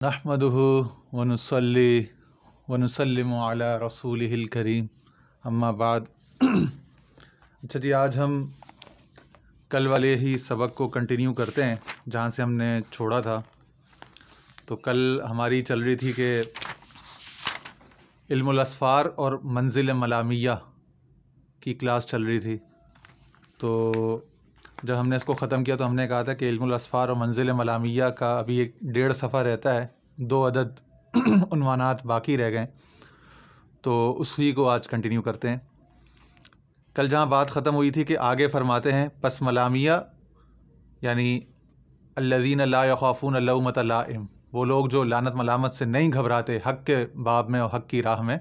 نحمدہ ونصلی ونسلم علی رسولہ الکریم اما بعد۔ اچھا جی، آج ہم کل والے ہی سبق کو کنٹینیو کرتے ہیں جہاں سے ہم نے چھوڑا تھا۔ تو کل ہماری چل رہی تھی کہ علم الاسفار اور منزل ملامیہ کی کلاس چل رہی تھی۔ تو جب ہم نے اس کو ختم کیا تو ہم نے کہا تھا کہ علم الاسفار اور منزل ملامیہ کا ابھی ایک 1.5 صفحہ رہتا ہے، 2 عدد عنوانات باقی رہ گئے، تو اسی کو آج کنٹینیو کرتے ہیں۔ کل جہاں بات ختم ہوئی تھی کہ آگے فرماتے ہیں پس ملامیہ یعنی الذین لا یخافون لومۃ لائم، وہ لوگ جو لعنت ملامت سے نہیں گھبراتے حق کے باب میں اور حق کی راہ میں،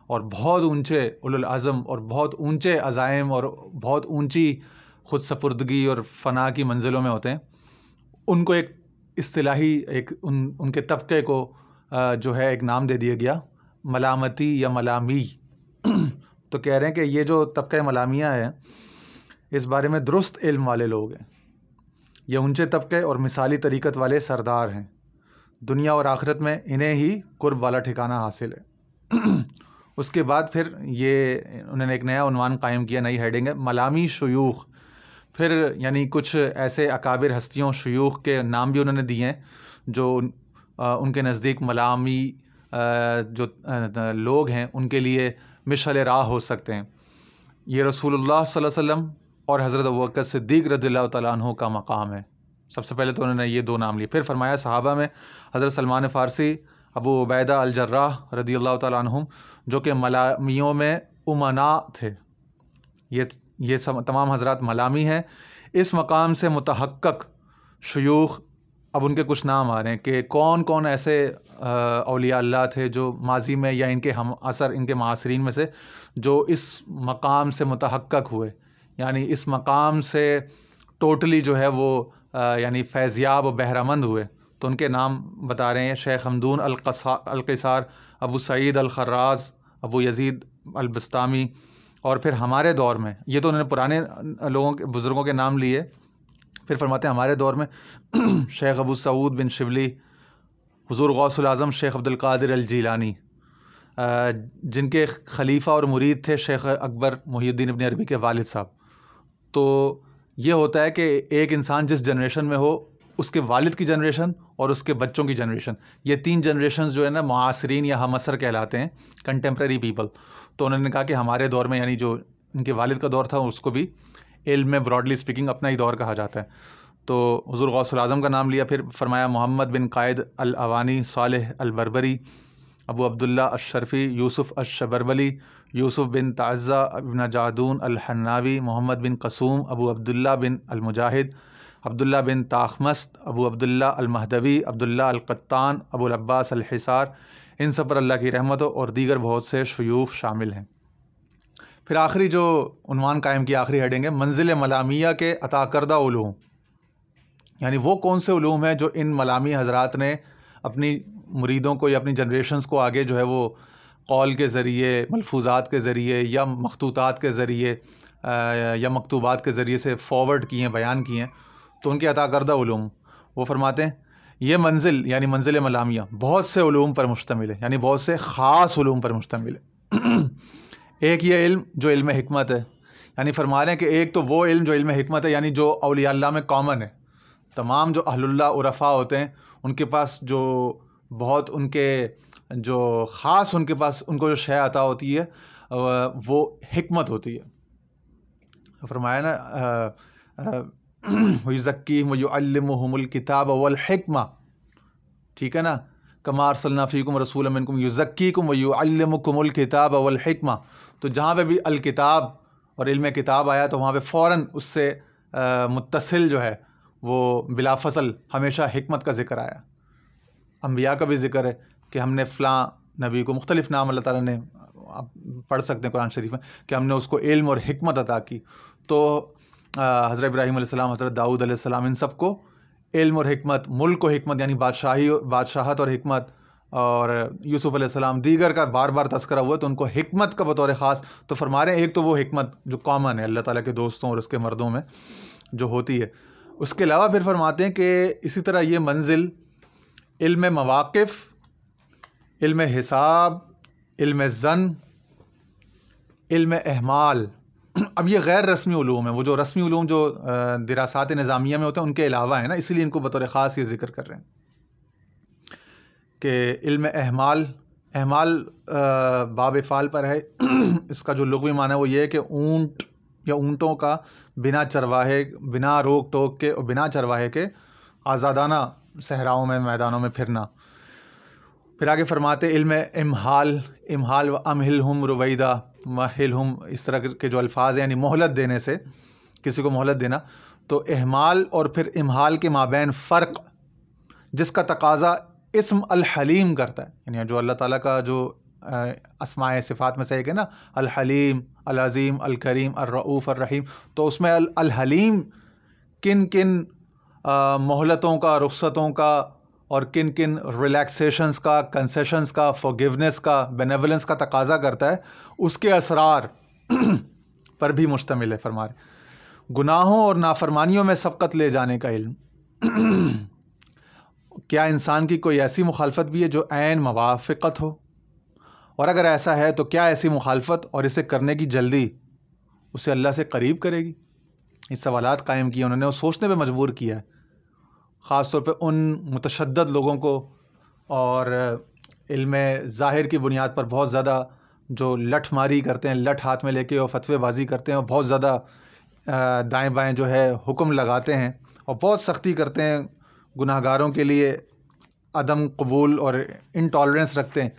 اور بہت اونچے اولو العزم اور بہت اونچے عزائم اور بہت اونچی خود سپردگی اور فنا کی منزلوں میں ہوتے ہیں، ان کو ایک اصطلاحی ایک ان کے طبقے کو جو ہے ایک نام دے دیا گیا، ملامتی یا ملامی۔ تو کہہ رہے ہیں کہ یہ جو طبقہ ملامیہ ہے اس بارے میں درست علم والے لوگ ہیں، یہ اونچے طبقے اور مثالی طریقت والے سردار ہیں، دنیا اور آخرت میں انہیں ہی قرب والا ٹھکانہ حاصل ہے۔ اس کے بعد پھر یہ انہوں نے ایک نیا عنوان قائم کیا، نئی ہیڈنگ ہے ملامی شیوخ۔ پھر یعنی کچھ ایسے اکابر ہستیوں شیوخ کے نام بھی انہوں نے دیے ہیں جو ان کے نزدیک ملامی جو لوگ ہیں ان کے لیے مشعل راہ ہو سکتے ہیں۔ یہ رسول اللہ صلی اللہ علیہ وسلم اور حضرت ابوبکر صدیق رضی اللہ تعالیٰ عنہ کا مقام ہے۔ سب سے پہلے تو انہوں نے یہ 2 نام لیے، پھر فرمایا صحابہ میں حضرت سلمان فارسی، ابو عبیدہ الجراح رضی اللہ تعالیٰ عنہم، جو کہ ملامیوں میں امنا تھے۔ یہ تمام حضرات ملامی ہیں۔ اس مقام سے متحقق شیوخ، اب ان کے کچھ نام آ رہے ہیں کہ کون کون ایسے اولیاء اللہ تھے جو ماضی میں یا ان کے ہم عصر ان کے معاصرین میں سے جو اس مقام سے متحقق ہوئے، یعنی اس مقام سے ٹوٹلی جو ہے وہ یعنی فیضیاب و بہرہ مند ہوئے، تو ان کے نام بتا رہے ہیں: شیخ حمدون القصار، ابو سعید الخراز، ابو یزید البستامی۔ اور پھر ہمارے دور میں، یہ تو انہوں نے پرانے لوگوں کے بزرگوں کے نام لیے، پھر فرماتے ہیں ہمارے دور میں شیخ ابو سعود بن شبلی، حضور غوث العظم شیخ عبد القادر الجیلانی، جن کے خلیفہ اور مرید تھے شیخ اکبر محی الدین ابن عربی کے والد صاحب۔ تو یہ ہوتا ہے کہ ایک انسان جس جنریشن میں ہو، اس کے والد کی جنریشن اور اس کے بچوں کی جنریشن، یہ 3 جنریشنز جو ہے نا معاصرین یا ہم عصر کہلاتے ہیں، کنٹمپریری پیپل۔ تو انہوں نے کہا کہ ہمارے دور میں، یعنی جو ان کے والد کا دور تھا، اس کو بھی علم میں براڈلی اسپیکنگ اپنا ہی دور کہا جاتا ہے۔ تو حضور غوث العظم کا نام لیا، پھر فرمایا محمد بن قائد الاوانی، صالح البربری، ابو عبداللہ الشرفی، یوسف الشبربلی، یوسف بن تعزہ ابن جعدون الحناوی، محمد بن قسوم، ابو عبداللہ بن المجاہد، عبداللہ بن تاخمست، ابو عبداللہ المہدوی، عبداللہ القطان، ابو العباس الحصار۔ ان سب پر اللہ کی رحمت ہو، اور دیگر بہت سے شیوخ شامل ہیں۔ پھر آخری جو عنوان قائم کیا، آخری ہیڈنگ ہے منزل ملامیہ کے عطا کردہ علوم، یعنی وہ کون سے علوم ہیں جو ان ملامی حضرات نے اپنی مریدوں کو یا اپنی جنریشنز کو آگے جو ہے وہ قول کے ذریعے، ملفوظات کے ذریعے یا مخطوطات کے ذریعے یا مکتوبات کے ذریعے سے فارورڈ کیے ہیں، بیان کیے ہیں۔ تو ان کے عطا کردہ علوم، وہ فرماتے ہیں یہ منزل یعنی منزل ملامیہ بہت سے علوم پر مشتمل ہے، یعنی بہت سے خاص علوم پر مشتمل ہے۔ ایک یہ علم جو علم حکمت ہے، یعنی فرما رہے ہیں کہ ایک تو وہ علم جو علم حکمت ہے، یعنی جو اولیاء اللہ میں کامن ہے، تمام جو اہل اللہ عرفاء ہوتے ہیں ان کے پاس جو بہت ان کے جو خاص ان کے پاس ان کو جو شے عطا ہوتی ہے وہ حکمت ہوتی ہے۔ فرمایا نا وَيُزَكِّيهِمْ وَيُعَلِّمُهُمُ الْكِتَابَ وَالْحِكْمَةَ، ٹھیک ہے نا، كَمَا أَرْسَلْنَا فِيكُمْ رَسُولًا مِّنكُمْ يُزَكِّيكُمْ وَيُعَلِّمُكُمُ الْكِتَابَ وَالْحِكْمَةَ۔ تو جہاں پہ بھی الکتاب اور علم کتاب آیا تو وہاں پہ فوراً اس سے متصل جو ہے وہ بلا فصل ہمیشہ حکمت کا ذکر آیا۔ انبیاء کا بھی ذکر ہے کہ ہم نے فلاں نبی کو، مختلف نام اللہ تعالیٰ نے، آپ پڑھ سکتے ہیں قرآن شریف میں، کہ ہم نے اس کو علم اور حکمت عطا کی۔ تو حضرت ابراہیم علیہ السلام، حضرت داؤد علیہ السلام، ان سب کو علم اور حکمت، ملک و حکمت یعنی بادشاہت اور حکمت، اور یوسف علیہ السلام دیگر کا بار بار تذکرہ ہوا تو ان کو حکمت کا بطور خاص۔ تو فرما رہے ہیں ایک تو وہ حکمت جو کامن ہے اللہ تعالیٰ کے دوستوں اور اس کے مردوں میں جو ہوتی ہے، اس کے علاوہ پھر فرماتے ہیں کہ اسی طرح یہ منزل علم مواقف، علم حساب، علم ظن، علم احمال. اب یہ غیر رسمی علوم ہیں، وہ جو رسمی علوم جو دراسات نظامیہ میں ہوتے ہیں ان کے علاوہ ہیں نا، اسی لیے ان کو بطور خاص یہ ذکر کر رہے ہیں کہ علم احمال. احمال باب فعال پر ہے. اس کا جو لغوی معنی ہے وہ یہ ہے کہ اونٹ یا اونٹوں کا بنا چرواہے، بنا روک ٹوک کے اور بنا چرواہے کے آزادانہ صحراؤں میں، میدانوں میں پھرنا. پھر آگے فرماتے علم امحال. امحال و امہلہم رویدہ، مہلہم، اس طرح کے جو الفاظ ہیں، یعنی مہلت دینے سے، کسی کو مہلت دینا. تو احمال اور پھر امحال کے مابین فرق، جس کا تقاضا اسم الحلیم کرتا ہے. یعنی جو اللہ تعالیٰ کا جو اسماء صفات میں سے ایک ہے نا، الحلیم، العظیم، الکریم، الرؤوف، الرحیم. تو اس میں الحلیم کن کن مہلتوں کا، رخصتوں کا اور کن کن ریلیکسیشنز کا، کنسیشنز کا، فورگیونیس کا، بینیولنس کا تقاضا کرتا ہے، اس کے اسرار پر بھی مشتمل ہے. فرما رہے گناہوں اور نافرمانیوں میں سبقت لے جانے کا علم. کیا انسان کی کوئی ایسی مخالفت بھی ہے جو عین موافقت ہو؟ اور اگر ایسا ہے تو کیا ایسی مخالفت اور اسے کرنے کی جلدی اسے اللہ سے قریب کرے گی؟ یہ سوالات قائم کیے انہوں نے، اور سوچنے پہ مجبور کیا ہے، خاص طور پہ ان متشدد لوگوں کو اور علم ظاہر کی بنیاد پر بہت زیادہ جو لٹھ ماری کرتے ہیں، لٹھ ہاتھ میں لے کے اور فتوے بازی کرتے ہیں، اور بہت زیادہ دائیں بائیں جو ہے حکم لگاتے ہیں اور بہت سختی کرتے ہیں گناہ گاروں کے لیے، عدم قبول اور انٹالرنس رکھتے ہیں.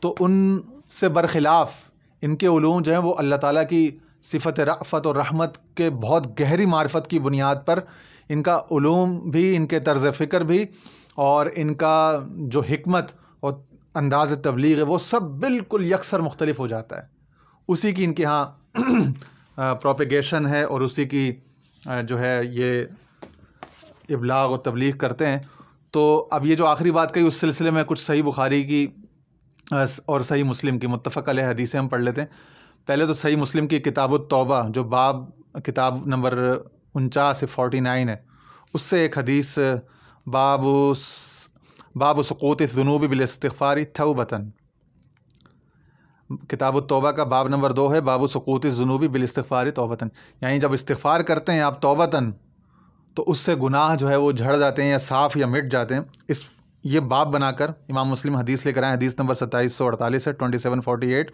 تو ان سے برخلاف ان کے علوم جو ہیں وہ اللہ تعالیٰ کی صفت رأفت اور رحمت کے بہت گہری معرفت کی بنیاد پر ان کا علوم بھی، ان کے طرز فکر بھی اور ان کا جو حکمت اور انداز تبلیغ ہے وہ سب بالکل یکسر مختلف ہو جاتا ہے. اسی کی ان کے ہاں پروپیگیشن ہے اور اسی کی جو ہے یہ ابلاغ اور تبلیغ کرتے ہیں. تو اب یہ جو آخری بات کہی اس سلسلے میں کچھ صحیح بخاری کی اور صحیح مسلم کی متفق علیہ حدیثیں ہم پڑھ لیتے ہیں. پہلے تو صحیح مسلم کی کتاب التوبہ جو باب کتاب نمبر 49 سے 49 ہے، اس سے ایک حدیث باب سقوط الذنوب بالاستغفار توبۃ. کتاب التوبہ کا باب نمبر 2 ہے، باب سقوط الذنوب بالاستغفار توبۃ. یعنی جب استغفار کرتے ہیں آپ توبۃً تو اس سے گناہ جو ہے وہ جھڑ جاتے ہیں یا صاف یا مٹ جاتے ہیں. یہ باب بنا کر امام مسلم حدیث لے کر آئے، حدیث نمبر 2748 ہے، 2748.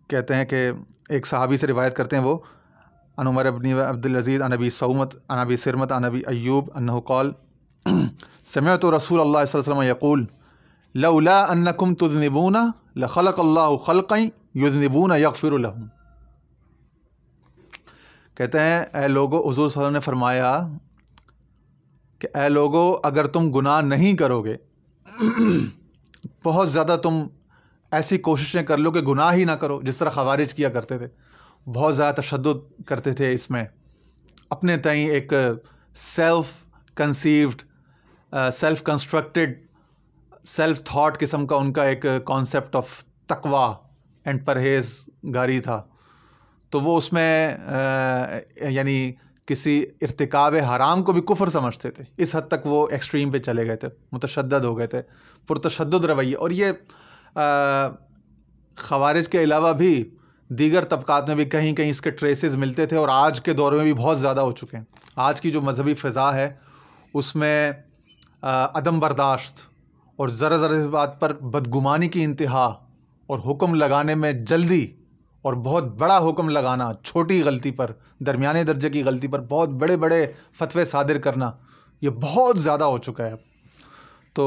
کہتے ہیں کہ ایک صحابی سے روایت کرتے ہیں وہ، عن عمر بن عبد العزیز عن ابی صومت عن ابی سرمت عن ابی ایوب انہ قال سمعت رسول اللہ صلی اللہ علیہ وسلم یقول لولا انکم تذنبون لخلق اللہ خلقا یذنبون یغفر لهم. کہتے ہیں اے لوگو، حضور صلی اللہ علیہ وسلم نے فرمایا کہ اے لوگو اگر تم گناہ نہیں کرو گے، بہت زیادہ تم ایسی کوششیں کر لو کہ گناہ ہی نہ کرو، جس طرح خوارج کیا کرتے تھے، بہت زیادہ تشدد کرتے تھے اس میں، اپنے تئیں ایک self conceived, self constructed, self thought قسم کا ان کا ایک کانسیپٹ آف تقوی اینڈ پرہیز گاری تھا. تو وہ اس میں یعنی کسی ارتکاب حرام کو بھی کفر سمجھتے تھے. اس حد تک وہ ایکسٹریم پہ چلے گئے تھے، متشدد ہو گئے تھے، پرتشدد رویے. اور یہ خوارج کے علاوہ بھی دیگر طبقات میں بھی کہیں کہیں اس کے ٹریسز ملتے تھے، اور آج کے دور میں بھی بہت زیادہ ہو چکے ہیں. آج کی جو مذہبی فضا ہے اس میں عدم برداشت اور ذرا ذرا اس بات پر بدگمانی کی انتہا، اور حکم لگانے میں جلدی، اور بہت بڑا حکم لگانا چھوٹی غلطی پر، درمیانے درجے کی غلطی پر بہت بڑے بڑے فتوے صادر کرنا، یہ بہت زیادہ ہو چکا ہے اب. تو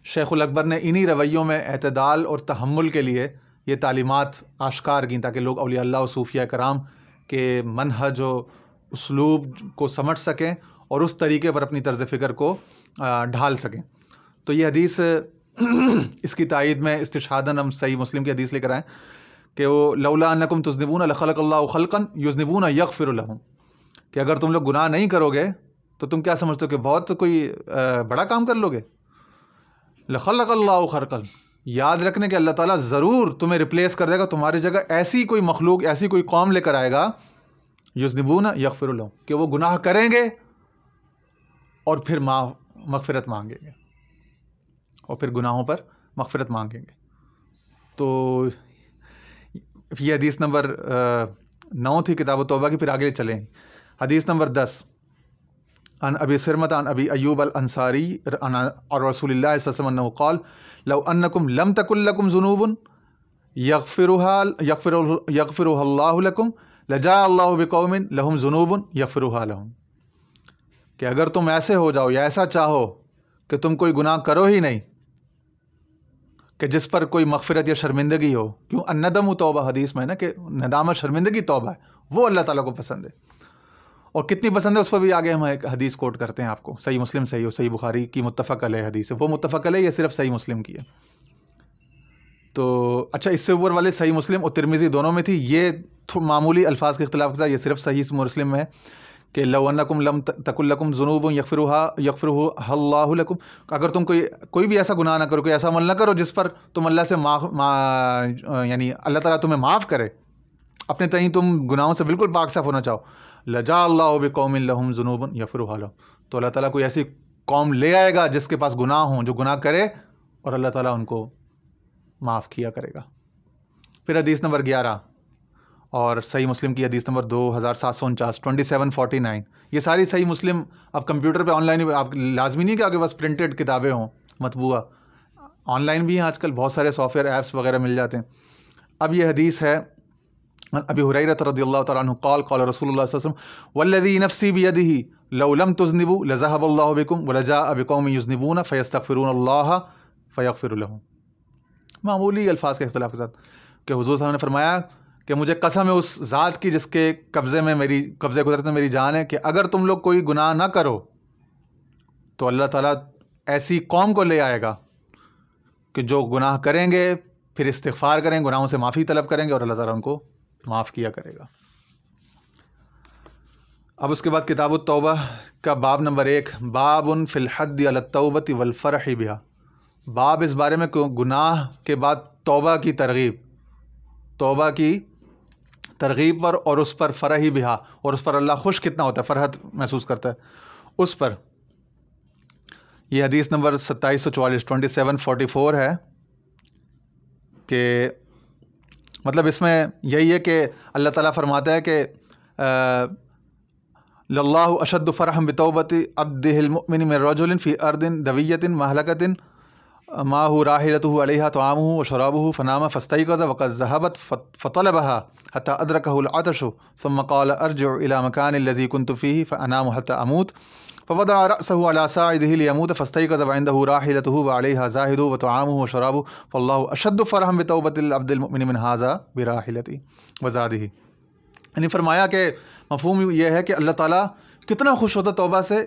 شیخ الاکبر نے انہی رویوں میں اعتدال اور تحمل کے لیے یہ تعلیمات آشکار کیں، تاکہ لوگ اولیاء اللہ و صوفیاء کرام کے منہج و اسلوب کو سمجھ سکیں اور اس طریقے پر اپنی طرز فکر کو ڈھال سکیں. تو یہ حدیث اس کی تائید میں استشہاداً ہم صحیح مسلم کی حدیث لے کر آئیں کہ وہ لولا انکم تذنبون لخلق اللہ خلقا یذنبون یغفر لهم، کہ اگر تم لوگ گناہ نہیں کرو گے تو تم کیا سمجھتے ہو کہ بہت کوئی بڑا کام کر لو گے؟ لخلق اللہ خلقا، یاد رکھنے کہ اللہ تعالیٰ ضرور تمہیں ریپلیس کر دے گا، تمہاری جگہ ایسی کوئی مخلوق، ایسی کوئی قوم لے کر آئے گا، یذنبون یغفر لهم، کہ وہ گناہ کریں گے اور پھر مغفرت مانگیں گے، اور پھر گناہوں پر مغفرت مانگیں گے۔ تو یہ حدیث نمبر 9 تھی کتاب التوبہ کی۔ پھر آگے چلیں، حدیث نمبر 10، عن ابی سرمۃ عن ابی ایوب الانصاری اور رسول اللہ صلی اللہ علیہ وسلم انہ قال لو انکم لم تکن لکم ذنوب یغفرها اللہ لکم لجاء اللہ بقوم لہم ذنوب یغفرها لہم، کہ اگر تم ایسے ہو جاؤ یا ایسا چاہو کہ تم کوئی گناہ کرو ہی نہیں کہ جس پر کوئی مغفرت یا شرمندگی ہو، کیوں الندم توبہ حدیث میں ہے نا کہ ندامت شرمندگی توبہ ہے، وہ اللہ تعالیٰ کو پسند ہے، اور کتنی پسند ہے اس پر بھی آگے ہم ایک حدیث کوٹ کرتے ہیں آپ کو، صحیح مسلم صحیح بخاری کی متفق علیہ حدیث ہے، وہ متفق علیہ، یہ صرف صحیح مسلم کی ہے۔ تو اچھا، اس سے اوپر والے صحیح مسلم اور ترمذی دونوں میں تھی، یہ معمولی الفاظ کے اختلاف کے ساتھ یہ صرف صحیح مسلم میں ہے کہ لو انکم لم تکن لکم ذنوب یغفرها اللہ لکم، اگر تم کوئی بھی ایسا گناہ نہ کرو، کوئی ایسا عمل نہ کرو جس پر تم اللہ سے یعنی اللہ تعالیٰ تمہیں معاف کرے، اپنے تئیں تم گناہوں سے بالکل پاک صاف ہونا چاہو، لجاء اللہ بقوم لہم ذنوب یغفرها لہم، تو اللہ تعالیٰ کوئی ایسی قوم لے آئے گا جس کے پاس گناہ ہوں، جو گناہ کرے اور اللہ تعالیٰ ان کو معاف کیا کرے گا۔ پھر حدیث نمبر 11 اور صحیح مسلم کی حدیث نمبر 2749 2749، یہ ساری صحیح مسلم اب کمپیوٹر پہ آن لائن، آپ لازمی نہیں کہ آپ کے پاس پرنٹڈ کتابیں ہوں مطبوعہ، آن لائن بھی ہیں آج کل، بہت سارے سافٹ ویئر ایپس وغیرہ مل جاتے ہیں۔ اب یہ حدیث ہے ابی ہریرہ رضی اللہ تعالیٰ عنہ قال قال رسول اللہ صلی اللہ علیہ وسلم والذی نفسی بیدہ لو لم تذنبوا لذهب اللہ بکم ولجاء بقوم یذنبون فیستغفرون اللہ فیغفر لهم، معمولی الفاظ کے اختلاف کے ساتھ، کہ حضور صلی اللہ علیہ وسلم نے فرمایا کہ مجھے قسم ہے اس ذات کی جس کے قبضے قدرت میں میری جان ہے، کہ اگر تم لوگ کوئی گناہ نہ کرو تو اللہ تعالیٰ ایسی قوم کو لے آئے گا کہ جو گناہ کریں گے پھر استغفار کریں، گناہوں سے معافی طلب کریں گے اور اللہ تعالیٰ ان کو معاف کیا کرے گا۔ اب اس کے بعد کتاب التوبہ کا باب نمبر 1، باب فی الحد علی التوبۃ والفرح بها، باب اس بارے میں کہ گناہ کے بعد توبہ کی ترغیب پر اور اس پر فرح بہا، اور اس پر اللہ خوش کتنا ہوتا ہے، فرحت محسوس کرتا ہے اس پر۔ یہ حدیث نمبر 2744 2744 ہے کہ مطلب اس میں یہی ہے کہ اللہ تعالیٰ فرماتا ہے کہ للہ اشد فرحا بتوبۃ عبدہ المؤمن من رجل فی ارض دویۃ مہلکۃ معه راحلته علیہا طعامہ وشرابہ فنام فاستيقظ وقد ذهبت فطلبها حتى ادركه العطش ثم قال ارجع الى مكان الذي كنت فيه فانام حتى اموت فوضع رأسه على ساعده ليموت فاستيقظ وعنده راحلته وعليها زاهد وطعامه وشرابه فالله اشد فرحا بتوبة العبد المؤمن من هذا براحلته وزاده، یعنی فرمایا کہ مفہوم یہ ہے کہ اللہ تعالیٰ کتنا خوش ہوتا توبہ سے،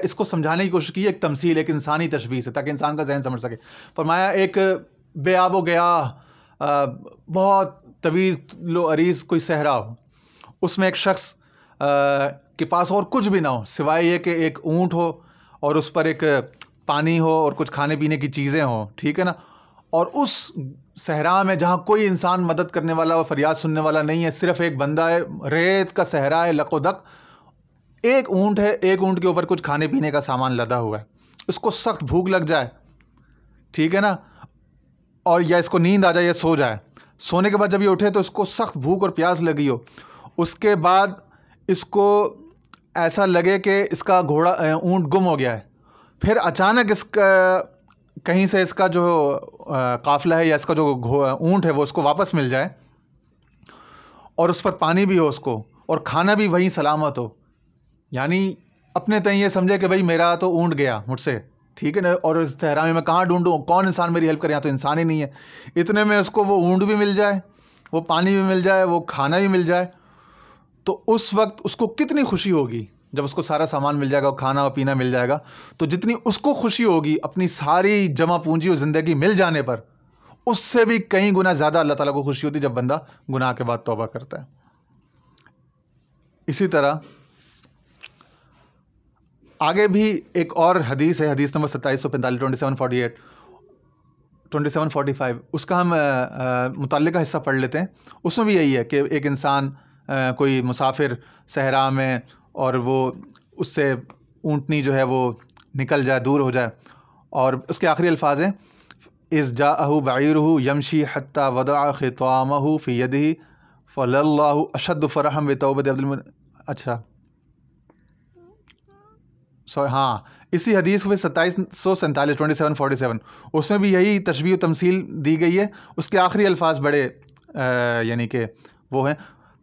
اس کو سمجھانے کی کوشش کی، ایک تمثیل، ایک انسانی تشبیہ سے، تاکہ انسان کا ذہن سمجھ سکے۔ فرمایا ایک بے آب و گیا بہت طویل و عریض کوئی صحرا ہو، اس میں ایک شخص کے پاس اور کچھ بھی نہ ہو سوائے یہ کہ ایک اونٹ ہو اور اس پر ایک پانی ہو اور کچھ کھانے پینے کی چیزیں ہوں، ٹھیک ہے نا، اور اس صحرا میں جہاں کوئی انسان مدد کرنے والا اور فریاد سننے والا نہیں ہے، صرف ایک بندہ ہے، ریت کا صحرا ہے لق و دق، ایک اونٹ ہے، ایک اونٹ کے اوپر کچھ کھانے پینے کا سامان لدا ہوا ہے، اس کو سخت بھوک لگ جائے، ٹھیک ہے نا، اور یا اس کو نیند آ جائے یا سو جائے، سونے کے بعد جب یہ اٹھے تو اس کو سخت بھوک اور پیاس لگی ہو، اس کے بعد اس کو ایسا لگے کہ اس کا اونٹ گم ہو گیا ہے، پھر اچانک اس کا کہیں سے اس کا جو قافلہ ہے یا اس کا جو اونٹ ہے وہ اس کو واپس مل جائے، اور اس پر پانی بھی ہو اس کو، اور کھانا بھی وہیں سلامت ہو، یعنی اپنے تئیں یہ سمجھے کہ بھائی میرا تو اونٹ گیا مجھ سے، ٹھیک ہے نا، اور اس صحرا میں کہاں ڈھونڈوں، کون انسان میری ہیلپ کرے، یہاں تو انسان ہی نہیں ہے، اتنے میں اس کو وہ اونٹ بھی مل جائے، وہ پانی بھی مل جائے، وہ کھانا بھی مل جائے، تو اس وقت اس کو کتنی خوشی ہوگی جب اس کو سارا سامان مل جائے گا، کھانا اور پینا مل جائے گا، تو جتنی اس کو خوشی ہوگی اپنی ساری جمع پونجی اور زندگی مل جانے پر، اس سے بھی کئی گنا زیادہ اللہ تعالیٰ کو خوشی ہوتی جب بندہ گناہ کے بعد توبہ کرتا ہے۔ اسی طرح آگے بھی ایک اور حدیث ہے، حدیث نمبر 2745 2745، اس کا ہم متعلقہ حصہ پڑھ لیتے ہیں۔ اس میں بھی یہی ہے کہ ایک انسان کوئی مسافر صحرا میں، اور وہ اس سے اونٹنی جو ہے وہ نکل جائے، دور ہو جائے. اور اس کے آخری الفاظ ہیں اذ جاءہ بعیرہ یمشی حتی وضع خطامہ فی یدہ فللہ اشد فرحا بتوبۃ عبد اچھا ہاں اسی حدیث میں 2747 2747 اس میں بھی یہی تشبیہ و تمثیل دی گئی ہے. اس کے آخری الفاظ بڑے یعنی کہ وہ ہیں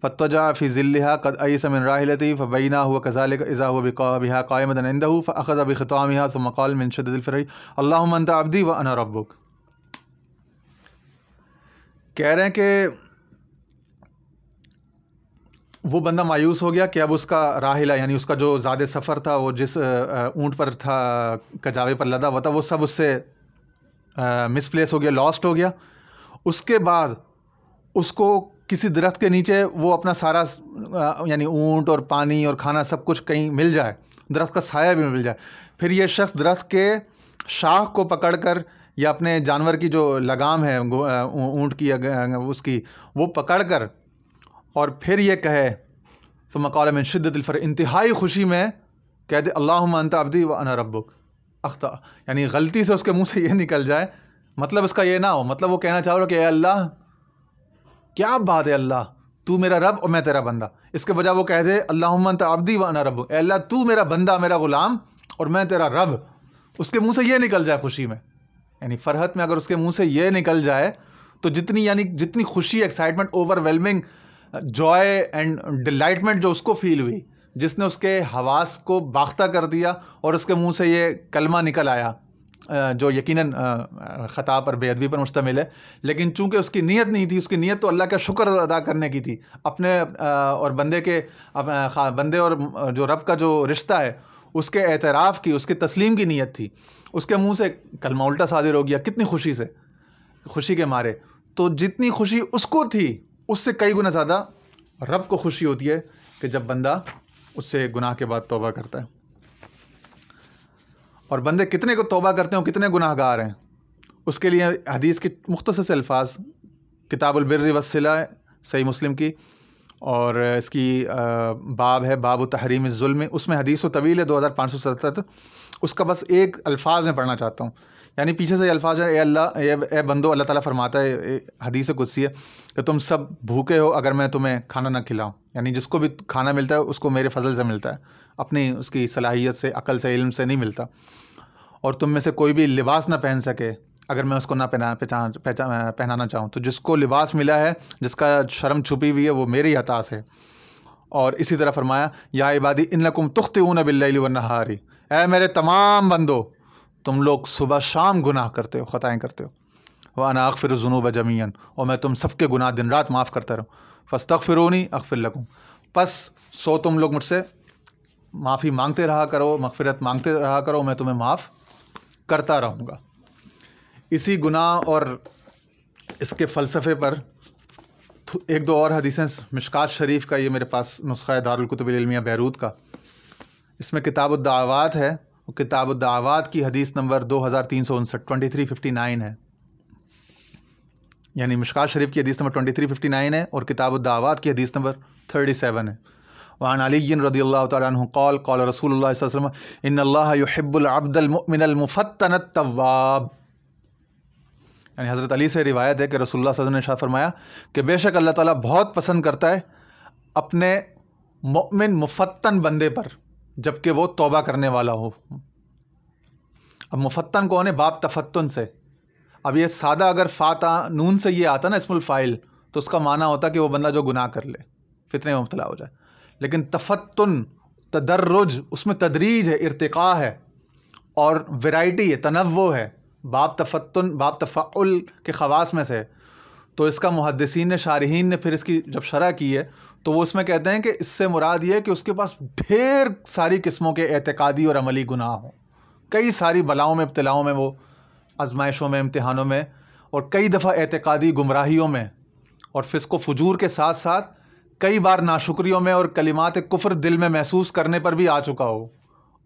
فاتجع فی ظلها قد ایس من راحلته فبینا هو كذلك اذا هو بها قائما عنده فاخذ بخطامها ثم قال من شدة الفرح اللهم انت عبدی وانا ربک. کہہ رہے ہیں کہ وہ بندہ مایوس ہو گیا کہ اب اس کا راحلہ یعنی اس کا جو زاد سفر تھا، وہ جس اونٹ پر تھا کجاوے پر لدا ہوا تھا، وہ سب اس سے مس پلیس ہو گیا، لاسٹ ہو گیا. اس کے بعد اس کو کسی درخت کے نیچے وہ اپنا سارا یعنی اونٹ اور پانی اور کھانا سب کچھ کہیں مل جائے، درخت کا سایہ بھی مل جائے. پھر یہ شخص درخت کے شاخ کو پکڑ کر یا اپنے جانور کی جو لگام ہے اونٹ کی اس کی وہ پکڑ کر اور پھر یہ کہے ثم قال من شدت الفرح، انتہائی خوشی میں کہہ دے اللہم انت عبدی وانا ربک. اخطا یعنی غلطی سے اس کے منہ سے یہ نکل جائے، مطلب اس کا یہ نہ ہو، مطلب وہ کہنا چاہ رہا کہ اے اللہ کیا بات ہے، اللہ تو میرا رب اور میں تیرا بندہ. اس کے بجائے وہ کہہ دے اللہم انت عبدی وانا ربک، اے اللہ تو میرا بندہ، میرا غلام اور میں تیرا رب. اس کے منہ سے یہ نکل جائے خوشی میں، یعنی فرحت میں اگر اس کے منہ سے یہ نکل جائے تو جتنی خوشی، excitement, overwhelming joy and delightment جو اس کو فیل ہوئی، جس نے اس کے حواس کو باختہ کر دیا اور اس کے منہ سے یہ کلمہ نکل آیا جو یقیناً خطا پر، بے ادبی پر مشتمل ہے، لیکن چونکہ اس کی نیت نہیں تھی، اس کی نیت تو اللہ کا شکر ادا کرنے کی تھی، اپنے اور بندے اور جو رب کا جو رشتہ ہے اس کے اعتراف کی، اس کے تسلیم کی نیت تھی. اس کے منہ سے کلمہ الٹا صادر ہو گیا کتنی خوشی سے، خوشی کے مارے. تو جتنی خوشی اس کو تھی اس سے کئی گنا زیادہ رب کو خوشی ہوتی ہے کہ جب بندہ اس سے گناہ کے بعد توبہ کرتا ہے. اور بندے کتنے کو توبہ کرتے ہیں، کتنے گناہ گار ہیں، اس کے لیے حدیث کے مختصر سے الفاظ کتاب البر والصلہ صحیح مسلم کی، اور اس کی باب ہے باب تحریم الظلم، اس میں حدیث و طویل ہے 2577. اس کا بس ایک الفاظ میں پڑھنا چاہتا ہوں، یعنی پیچھے سے یہ الفاظ ہے اے اللہ، اے بندو، اللہ تعالیٰ فرماتا ہے حدیث قدسی ہے کہ تم سب بھوکے ہو اگر میں تمہیں کھانا نہ کھلاؤں، یعنی جس کو بھی کھانا ملتا ہے اس کو میرے فضل سے ملتا ہے، اپنی اس کی صلاحیت سے، عقل سے، علم سے نہیں ملتا. اور تم میں سے کوئی بھی لباس نہ پہن سکے اگر میں اس کو نہ پہنانا چاہوں، تو جس کو لباس ملا ہے، جس کا شرم چھپی ہوئی ہے، وہ میری عطا سے. اور اسی طرح فرمایا یا عبادی انکم تخطئون باللیل والنہار، اے میرے تمام بندو تم لوگ صبح شام گناہ کرتے ہو، خطائیں کرتے ہو. وانا اغفر الذنوب جميعا، اور میں تم سب کے گناہ دن رات معاف کرتا رہوں. فاستغفرونی اغفر لکم، پس سو تم لوگ مجھ سے معافی مانگتے رہا کرو، مغفرت مانگتے رہا کرو، میں تمہیں معاف کرتا رہوں گا. اسی گناہ اور اس کے فلسفے پر ایک دو اور حدیثیں، مشکات شریف کا یہ میرے پاس نسخہ دارالکتب العلمیہ بیروت کا، اس میں کتاب الدعوات ہے، کتاب الدعوات کی حدیث نمبر 2359 2359 ہے، یعنی مشکات شریف کی حدیث نمبر 2359 ہے اور کتاب الدعوات کی حدیث نمبر 37 ہے. وعن علی رضی اللہ تعالیٰ عنہ قال قال رسول اللہ صلی اللہ علیہ وسلم ان اللہ یحب العبد المؤمن المفتن التواب، یعنی حضرت علی سے روایت ہے کہ رسول اللہ صلی اللہ علیہ وسلم نے ارشاد فرمایا کہ بے شک اللہ تعالیٰ بہت پسند کرتا ہے اپنے مؤمن مفتن بندے پر جب کہ وہ توبہ کرنے والا ہو. اب مفتن کون ہے؟ باب تفتن سے. اب یہ سادہ اگر فاتا نون سے یہ آتا نا اسم الفاعل تو اس کا معنی ہوتا کہ وہ بندہ جو گناہ کر لے، فتنے میں مبتلا ہو جائے. لیکن تفتن، تدرج، اس میں تدریج ہے، ارتقاء ہے اور ویرائٹی ہے، تنوع ہے. باب تفتن، باب تفعل کے خواص میں سے. تو اس کا محدثین نے، شارحین نے پھر اس کی جب شرح کی ہے تو وہ اس میں کہتے ہیں کہ اس سے مراد یہ ہے کہ اس کے پاس ڈھیر ساری قسموں کے اعتقادی اور عملی گناہ ہوں، کئی ساری بلاؤں میں، ابتلاؤں میں، وہ آزمائشوں میں، امتحانوں میں، اور کئی دفعہ اعتقادی گمراہیوں میں اور فسق و فجور کے ساتھ ساتھ کئی بار ناشکریوں میں اور کلمات کفر دل میں محسوس کرنے پر بھی آ چکا ہو،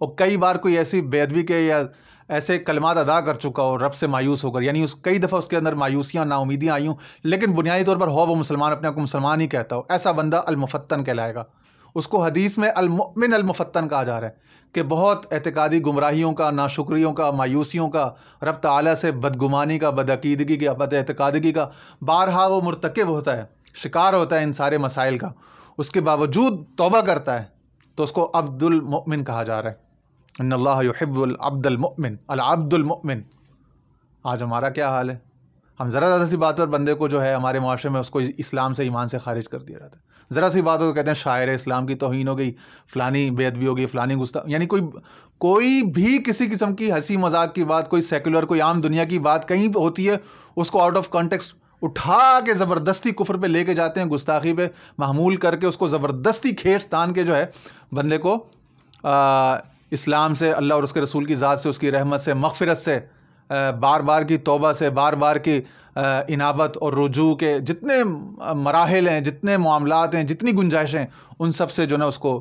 اور کئی بار کوئی ایسی بے ادبی کے یا ایسے کلمات ادا کر چکا ہو رب سے مایوس ہو کر، یعنی کئی دفعہ اس کے اندر مایوسیاں، نا امیدیاں آئی ہوں، لیکن بنیادی طور پر وہ مسلمان، اپنے آپ کو مسلمان ہی کہتا ہو، ایسا بندہ المفتن کہلائے گا. اس کو حدیث میں المؤمن المفتن کہا جا رہا ہے کہ بہت اعتقادی گمراہیوں کا، ناشکریوں کا، مایوسیوں کا، رب تعالیٰ سے بدگمانی کا، بدعقیدگی کا، بد اعتقادگی کا بارہا وہ مرتکب ہوتا ہے، شکار ہوتا ہے ان سارے مسائل کا، اس کے باوجود توبہ کرتا ہے تو اس کو عبد المؤمن کہا جا رہا ہے۔ ان اللہ یحب العبد المؤمن، العبد المؤمن۔ آج ہمارا کیا حال ہے؟ ہم ذرا ذرا سی بات پر بندے کو جو ہے ہمارے معاشرے میں اس کو اسلام سے، ایمان سے خارج کر دیا جاتا ہے، ذرا سی بات ہو تو کہتے ہیں شاعر اسلام کی توہین ہو گئی، فلانی بے ادبی ہو گئی، فلانی یعنی کوئی بھی کسی قسم کی ہنسی مذاق کی بات، کوئی سیکولر، کوئی عام دنیا کی بات کہیں ہوتی ہے، اس کو آؤٹ آف کانٹیکسٹ اٹھا کے زبردستی کفر پہ لے کے جاتے ہیں، گستاخی پہ محمول کر کے اس کو زبردستی کھینچ تان کے جو ہے بندے کو اسلام سے، اللہ اور اس کے رسول کی ذات سے، اس کی رحمت سے، مغفرت سے، بار بار کی توبہ سے، بار بار کی انابت اور رجوع کے جتنے مراحل ہیں، جتنے معاملات ہیں، جتنی گنجائشیں، ان سب سے جو نا اس کو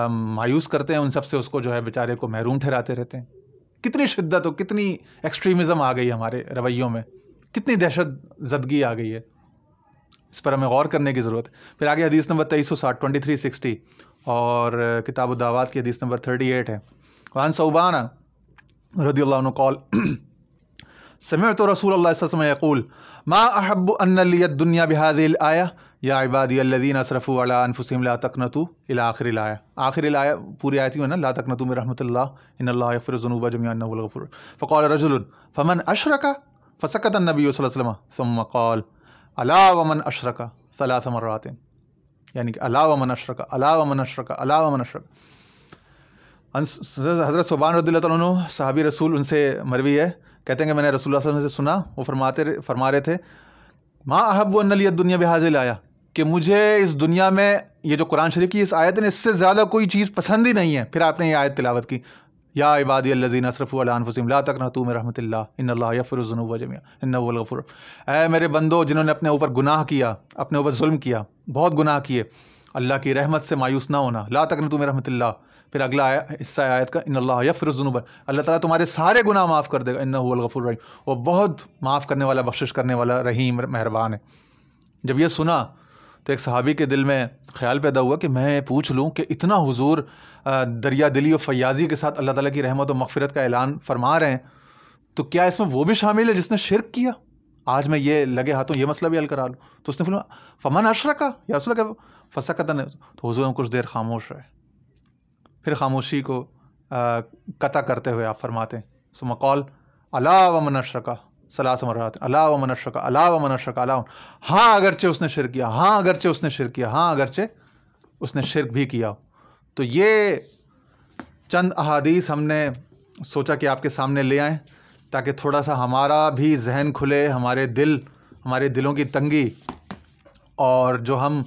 مایوس کرتے ہیں، ان سب سے اس کو جو ہے بیچارے کو محروم ٹھہراتے رہتے ہیں۔ کتنی شدت ہو، کتنی ایکسٹریمزم آ گئی ہمارے رویوں میں، کتنی دہشت زدگی آ گئی ہے، اس پر ہمیں غور کرنے کی ضرورت ہے۔ پھر آگے حدیث نمبر 2360 2360 اور کتاب الدعوات کی حدیث نمبر 38 ہے۔ وعن ثوبان رضی اللہ عنہ قال سمعت رسول اللہ صلی اللہ علیہ وسلم یقول ما احب ان لی الدنیا بهذه الآیہ یا عبادی الذین اسرفوا علی انفسهم لا تقنطوا الی آخر الآیہ۔ آخر الآیہ پوری آیت ہے نا، لا تقنطوا من رحمت اللہ ان اللہ یغفر الذنوب جميعا انہ هو الغفور۔ فقال رجل فمن اشرک، فسکت النبی صلی اللہ علیہ وسلم ثم قال الا ومن اشرک 3 مرات، یعنی کہ الا ومن اشرک، الا ومن اشرک، الا ومن اشرک۔ حضرت ثوبان رضی اللہ عنہ صحابی رسول، ان سے مروی ہے، کہتے ہیں کہ میں نے رسول اللہ صلی اللہ علیہ وسلم سے سنا، وہ فرما رہے تھے ما احب ان لی الدنیا بهذه الآیہ، کہ مجھے اس دنیا میں، یہ جو قرآن شریف کی اس آیت ہے، اس سے زیادہ کوئی چیز پسند ہی نہیں ہے۔ پھر آپ نے یہ آیت تلاوت کی، یا عبادی الذین اسرفوا علی انفسہم لا تقنطوا من رحمت اللہ ان اللہ یغفر الذنوب جميعا انہ هو الغفور۔ اے میرے بندو جنہوں نے اپنے اوپر گناہ کیا، اپنے اوپر ظلم کیا، بہت گناہ کیے، اللہ کی رحمت سے مایوس نہ ہونا، لا تقنطوا من رحمت اللہ۔ پھر اگلا حصہ آیت کا ان اللہ یغفر الذنوب، اللہ تعالیٰ تمہارے سارے گناہ معاف کر دے گا، انہ هو الغفور الرحیم، وہ بہت معاف کرنے والا، بخشش کرنے والا، رحیم، مہربان ہے۔ جب یہ سنا تو ایک صحابی کے دل میں خیال پیدا ہوا کہ میں پوچھ لوں کہ اتنا حضور دریا دلی و فیاضی کے ساتھ اللہ تعالیٰ کی رحمت و مغفرت کا اعلان فرما رہے ہیں، تو کیا اس میں وہ بھی شامل ہے جس نے شرک کیا؟ آج میں یہ لگے ہاتھوں یہ مسئلہ بھی حل کرا لوں۔ تو اس نے فرمایا فمن اشرکا، یا رسول اللہ فسکت، تو حضور کچھ دیر خاموش رہے، پھر خاموشی کو قطع کرتے ہوئے آپ فرماتے ہیں ثم قال الا ومن اشرکا 3 مرات، الا ومن اشرکا، الا ومن اشرکا، الا، ہاں اگرچہ اس نے شرک کیا، ہاں اگرچہ اس نے شرک کیا، ہاں اگرچہ اس نے شرک بھی کیا۔ تو یہ چند احادیث ہم نے سوچا کہ آپ کے سامنے لے آئیں تاکہ تھوڑا سا ہمارا بھی ذہن کھلے، ہمارے دلوں کی تنگی، اور جو ہم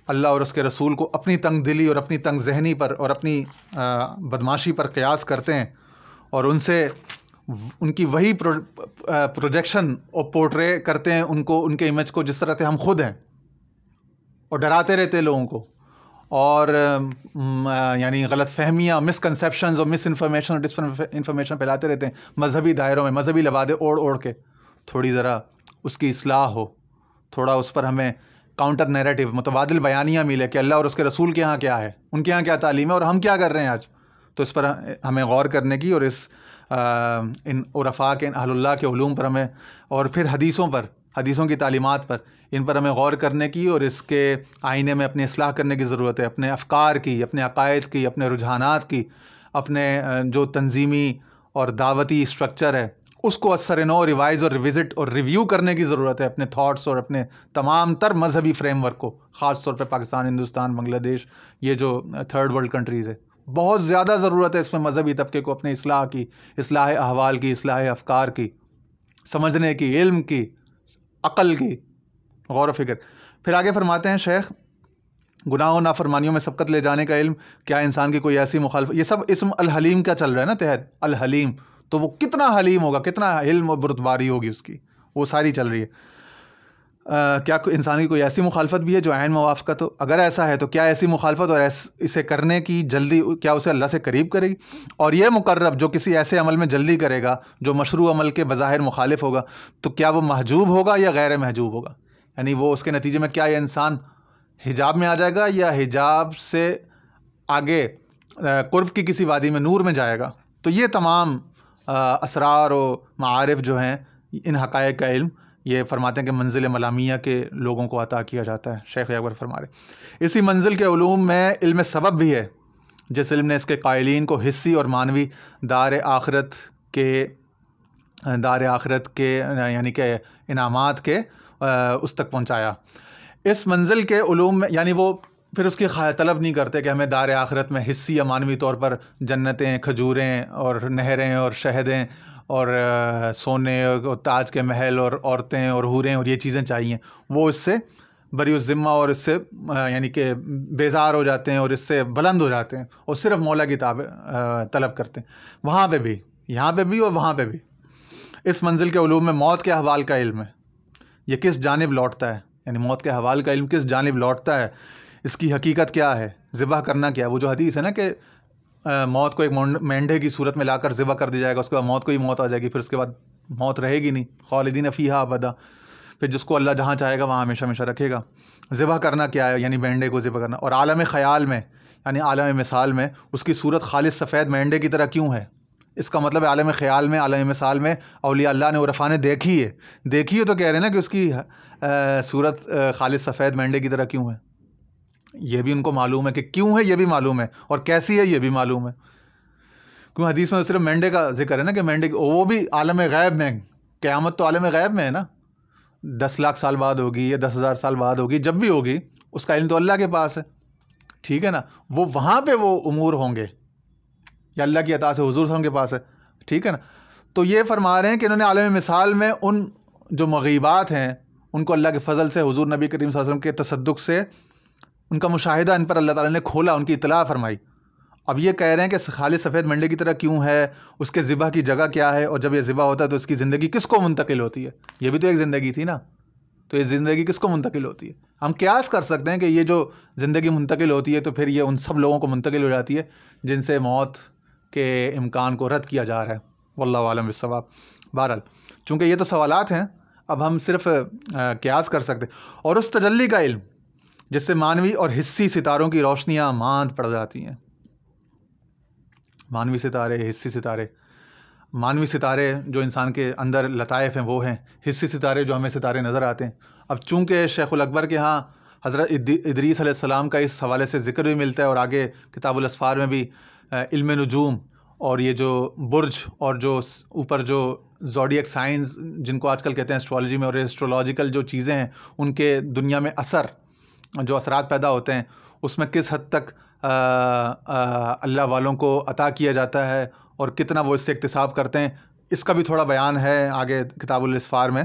اللہ اور اس کے رسول کو اپنی تنگ دلی اور اپنی تنگ ذہنی پر اور اپنی بدماشی پر قیاس کرتے ہیں، اور ان سے ان کی وہی پروجیکشن اور پورٹرے کرتے ہیں ان کو، ان کے امیج کو، جس طرح سے ہم خود ہیں، اور ڈراتے رہتے ہیں لوگوں کو، اور یعنی غلط فہمیاں، مسکنسیپشنز اور مس انفارمیشن اور ڈس انفارمیشن پھیلاتے رہتے ہیں مذہبی دائروں میں، مذہبی لبادے اوڑھ کے۔ تھوڑی ذرا اس کی اصلاح ہو، تھوڑا اس پر ہمیں کاؤنٹر نیریٹو، متبادل بیانیاں ملے کہ اللہ اور اس کے رسول کے ہاں کیا ہے، ان کے ہاں کیا تعلیم ہے، اور ہم کیا کر رہے ہیں آج۔ تو اس پر ہمیں غور کرنے کی، اور اس ان عرفاء کے، اہل اللہ کے علوم پر ہمیں، اور پھر حدیثوں کی تعلیمات پر، ان پر ہمیں غور کرنے کی، اور اس کے آئینے میں اپنی اصلاح کرنے کی ضرورت ہے، اپنے افکار کی، اپنے عقائد کی، اپنے رجحانات کی، اپنے جو تنظیمی اور دعوتی اسٹرکچر ہے اس کو اثر نو ریوائز اور ریوزٹ اور ریویو کرنے کی ضرورت ہے، اپنے تھاٹس اور اپنے تمام تر مذہبی فریم ورک کو، خاص طور پہ پاکستان، ہندوستان، بنگلہ دیش، یہ جو تھرڈ ورلڈ کنٹریز ہے، بہت زیادہ ضرورت ہے اس میں مذہبی طبقے کو اپنے اصلاح کی، اصلاح احوال کی، اصلاح افکار کی، سمجھنے کی، علم کی، عقل کی، غور و فکر۔ پھر آگے فرماتے ہیں شیخ، گناہوں و نافرمانیوں میں سبقت لے جانے کا علم، کیا انسان کی کوئی ایسی مخالفت، یہ سب اسم الحلیم کا چل رہا ہے نا تحت، الحلیم، تو وہ کتنا حلیم ہوگا، کتنا علم و بردباری ہوگی اس کی، وہ ساری چل رہی ہے۔ کیا انسان کی کوئی ایسی مخالفت بھی ہے جو عین موافقت ہو؟ اگر ایسا ہے تو کیا ایسی مخالفت اور اسے کرنے کی جلدی کیا اسے اللہ سے قریب کرے گی؟ اور یہ مقرب جو کسی ایسے عمل میں جلدی کرے گا جو مشروع عمل کے بظاہر مخالف ہوگا، تو کیا وہ محجوب ہوگا یا غیر محجوب ہوگا؟ یعنی وہ اس کے نتیجے میں کیا یہ انسان حجاب میں آ جائے گا یا حجاب سے آگے قرب کی کسی وادی میں نور میں جائے گا. تو یہ تمام اسرار و معارف جو ہیں ان حقائق کا علم یہ فرماتے ہیں کہ منزل ملامیہ کے لوگوں کو عطا کیا جاتا ہے. شیخ اکبر فرما رہے اسی منزل کے علوم میں علم سبب بھی ہے، جس علم نے اس کے قائلین کو حصی اور معنوی دار آخرت کے یعنی کہ انعامات کے اس تک پہنچایا. اس منزل کے علوم میں یعنی وہ پھر اس کی خواہ طلب نہیں کرتے کہ ہمیں دار آخرت میں حصی یا معنوی طور پر جنتیں، کھجوریں اور نہریں اور شہدیں اور سونے اور تاج کے محل اور عورتیں اور حوریں اور یہ چیزیں چاہیے. وہ اس سے بری الذمہ اور اس سے یعنی کہ بیزار ہو جاتے ہیں اور اس سے بلند ہو جاتے ہیں اور صرف مولا کی طلب کرتے ہیں. وہاں پہ بھی، یہاں پہ بھی اور وہاں پہ بھی. اس منزل کے علوم میں موت کے احوال کا علم ہے، یہ کس جانب لوٹتا ہے، یعنی موت کے احوال کا علم کس جانب لوٹتا ہے، اس کی حقیقت کیا ہے، ذبح کرنا کیا ہے. وہ جو حدیث ہے نا کہ موت کو ایک مینڈھے کی صورت میں لا کر ذبح کر دی جائے گا، اس کے بعد موت کو ہی موت آ جائے گی، پھر اس کے بعد موت رہے گی نہیں، خالدین فیہا ابدا. پھر جس کو اللہ جہاں چاہے گا وہاں ہمیشہ ہمیشہ رکھے گا. ذبح کرنا کیا ہے، یعنی مینڈے کو ذبح کرنا. اور عالم خیال میں یعنی عالم مثال میں اس کی صورت خالص سفید مینڈے کی طرح کیوں ہے. اس کا مطلب ہے عالم خیال میں، عالم مثال میں اولیاء اللہ نے عرفاء نے دیکھی ہے تو کہہ رہے ہیں نا کہ اس کی صورت خالص سفید مینڈے کی طرح کیوں ہے. یہ بھی ان کو معلوم ہے کہ کیوں ہے، یہ بھی معلوم ہے، اور کیسی ہے یہ بھی معلوم ہے. کیوں حدیث میں صرف مینڈے کا ذکر ہے نا کہ مینڈے وہ بھی عالم غیب میں. قیامت تو عالم غیب میں ہے نا، 10 لاکھ سال بعد ہوگی یا 10,000 سال بعد ہوگی، جب بھی ہوگی اس کا علم تو اللہ کے پاس ہے. ٹھیک ہے نا، وہ وہاں پہ وہ امور ہوں گے یا اللہ کی عطا سے حضور صلی اللہ علیہ وسلم کے پاس ہے. ٹھیک ہے نا. تو یہ فرما رہے ہیں کہ انہوں نے عالم مثال میں ان جو مغیبات ہیں ان کو اللہ کے فضل سے حضور نبی کریم صلی اللہ علیہ وسلم کے تصدق سے ان کا مشاہدہ ان پر اللہ تعالیٰ نے کھولا، ان کی اطلاع فرمائی. اب یہ کہہ رہے ہیں کہ خالص سفید منڈے کی طرح کیوں ہے، اس کے ذبح کی جگہ کیا ہے، اور جب یہ ذبح ہوتا ہے تو اس کی زندگی کس کو منتقل ہوتی ہے. یہ بھی تو ایک زندگی تھی نا، تو یہ زندگی کس کو منتقل ہوتی ہے. ہم قیاس کر سکتے ہیں کہ یہ جو زندگی منتقل ہوتی ہے تو پھر یہ ان سب لوگوں کو منتقل ہو جاتی ہے جن سے موت کے امکان کو رد کیا جا رہا ہے. واللہ عالم بالصواب. بہرحال چونکہ یہ تو سوالات ہیں، اب ہم صرف قیاس کر سکتے. اور اس تجلی کا علم جس سے معنوی اور حصی ستاروں کی روشنیاں ماند پڑ جاتی ہیں. معنوی ستارے، حصی ستارے. معنوی ستارے جو انسان کے اندر لطائف ہیں وہ ہیں، حصی ستارے جو ہمیں ستارے نظر آتے ہیں. اب چونکہ شیخ الاکبر کے ہاں حضرت ادریس علیہ السلام کا اس حوالے سے ذکر بھی ملتا ہے، اور آگے کتاب الاسفار میں بھی علم نجوم اور یہ جو برج اور جو اوپر جو زوڈیک سائنس جن کو آج کل کہتے ہیں اسٹرالوجی میں، اور ایسٹرولوجیکل جو چیزیں ہیں ان کے دنیا میں جو اثرات پیدا ہوتے ہیں اس میں کس حد تک اللہ والوں کو عطا کیا جاتا ہے اور کتنا وہ اس سے اکتساب کرتے ہیں، اس کا بھی تھوڑا بیان ہے آگے کتاب الاسفار میں.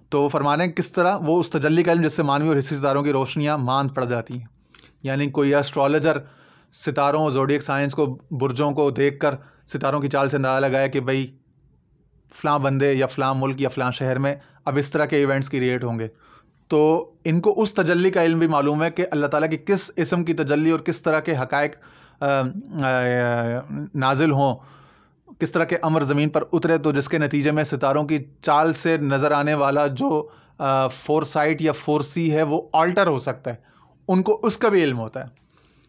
تو وہ فرما رہے ہیں کس طرح وہ اس تجلی کا علم جس سے معنوی اور حصی ستاروں کی روشنیاں ماند پڑ جاتی ہیں. یعنی کوئی ایسٹرولوجر ستاروں، زوڈیک سائنس کو، برجوں کو دیکھ کر ستاروں کی چال سے اندازہ لگایا کہ بھئی فلاں بندے یا فلاں ملک یا فلاں شہر میں اب اس طرح کے ایونٹس کریٹ ہوں گے. تو ان کو اس تجلی کا علم بھی معلوم ہے کہ اللہ تعالیٰ کی کس اسم کی تجلی اور کس طرح کے حقائق نازل ہوں، کس طرح کے امر زمین پر اترے، تو جس کے نتیجے میں ستاروں کی چال سے نظر آنے والا جو فور سائٹ یا فور سی ہے وہ آلٹر ہو سکتا ہے. ان کو اس کا بھی علم ہوتا ہے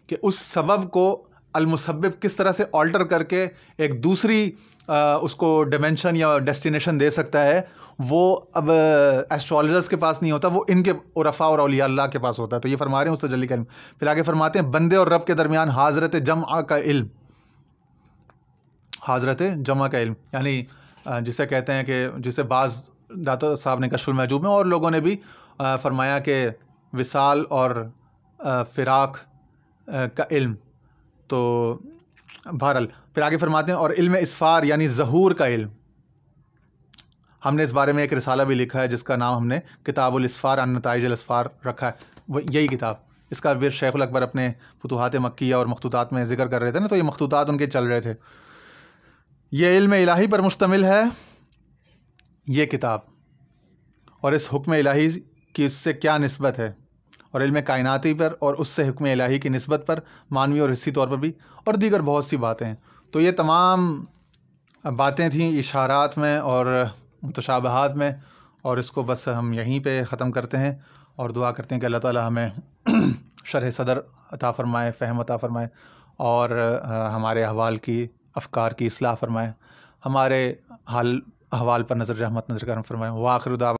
کہ اس سبب کو المسبب کس طرح سے آلٹر کر کے ایک دوسری اس کو ڈیمنشن یا ڈیسٹینیشن دے سکتا ہے. وہ اب ایسٹرولوجرز کے پاس نہیں ہوتا، وہ ان کے عرفاء اور اولیاء اللہ کے پاس ہوتا ہے. تو یہ فرما رہے ہیں اس تجلی کا علم. پھر آگے فرماتے ہیں بندے اور رب کے درمیان حاضرت جمع کا علم. حاضرت جمع کا علم یعنی جسے کہتے ہیں کہ جسے بعض داتا صاحب نے کشف المحجوب میں اور لوگوں نے بھی فرمایا کہ وصال اور فراق کا علم. تو بہرحال پھر آگے فرماتے ہیں اور علم اسفار یعنی ظہور کا علم. ہم نے اس بارے میں ایک رسالہ بھی لکھا ہے جس کا نام ہم نے کتاب الاسفار عن نتائج الاسفار رکھا ہے. وہ یہی کتاب، اس کا بھی شیخ الاکبر اپنے فتوحات مکیہ اور مخطوطات میں ذکر کر رہے تھے نا، تو یہ مخطوطات ان کے چل رہے تھے. یہ علم الہی پر مشتمل ہے یہ کتاب، اور اس حکم الہی کی اس سے کیا نسبت ہے، اور علم کائناتی پر اور اس سے حکم الہی کی نسبت پر، معنوی اور حصی طور پر بھی، اور دیگر بہت سی باتیں ہیں. تو یہ تمام باتیں تھیں اشارات میں اور متشابہات میں، اور اس کو بس ہم یہیں پہ ختم کرتے ہیں اور دعا کرتے ہیں کہ اللہ تعالی ہمیں شرح صدر عطا فرمائے، فہم عطا فرمائے، اور ہمارے احوال کی، افکار کی اصلاح فرمائے، ہمارے حال احوال پر نظر رحمت، نظر کرم فرمائے۔ وآخر دعوانا